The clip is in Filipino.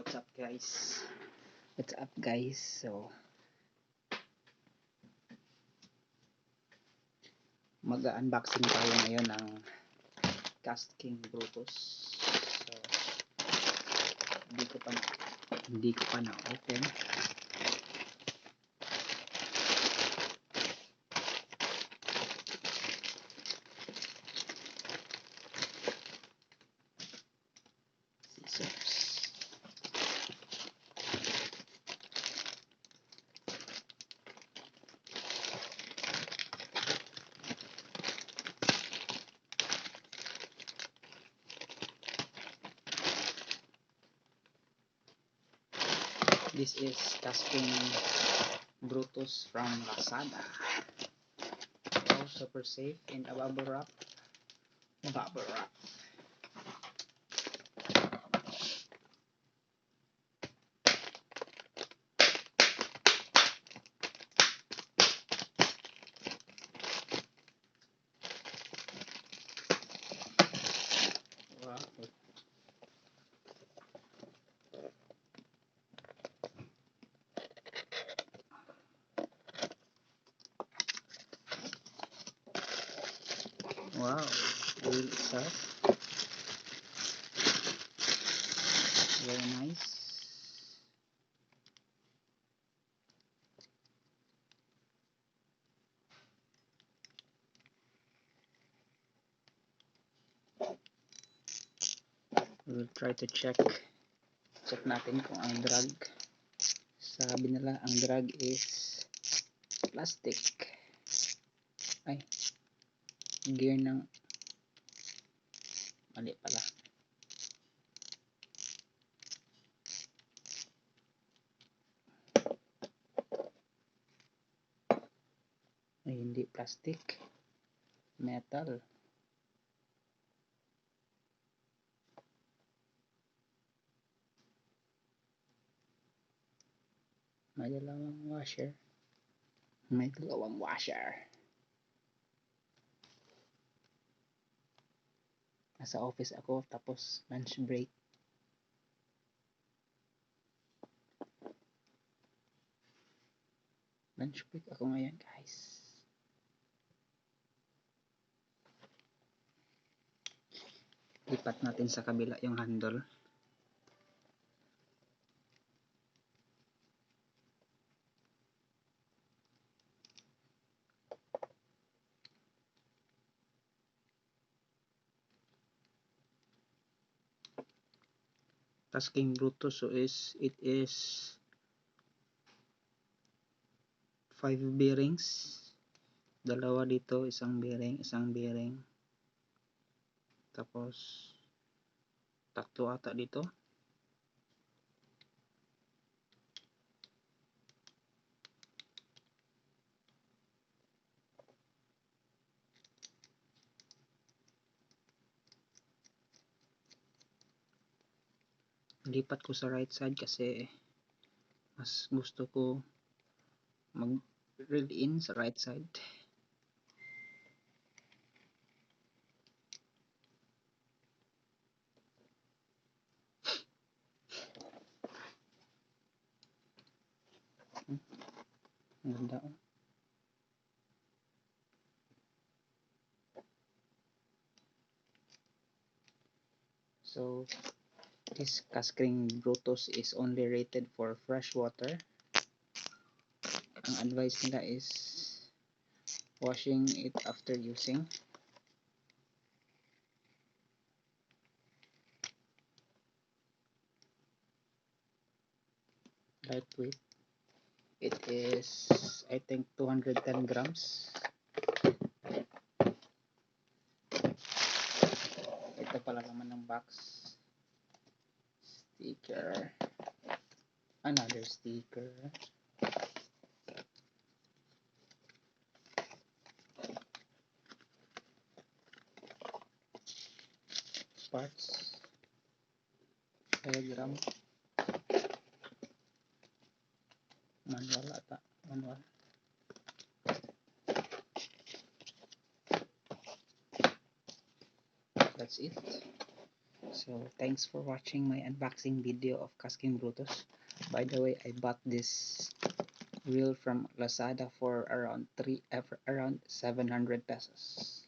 What's up guys? What's up guys? So mag-unboxing tayo ngayon ng Kastking Brutus. So hindi ko pa na open. Scissors. This is Kastking Brutus from Lazada. Oh, super safe in a bubble wrap. Bubble wrap. Wow. Wow, wheel itself. Very nice. We'll try to check natin kung ang drag. Sabi nila ang drag is plastic. Ay, gear ng mali pala. Ay, hindi plastic, metal. May dalawang washer. Nasa office ako tapos lunch break. Lunch break ako ngayon guys. Lipat natin sa kabila yung handle. Kastking Brutus, so it is 5 bearings. Dalawa dito, isang bearing. Tapos tatlo ata dito. Lipat ko sa right side kasi mas gusto ko mag-reel in sa right side. Ganda oh. So this Kastking Brutus is only rated for fresh water. Ang advice nila is washing it after using. Lightweight. It is, I think, 210 grams. Ito pala naman ng box. Sticker. Another sticker. Parts. Diagram. Manual ata. Manual. That's it. So thanks for watching my unboxing video of Kastking Brutus. By the way, I bought this reel from Lazada for around 700 pesos.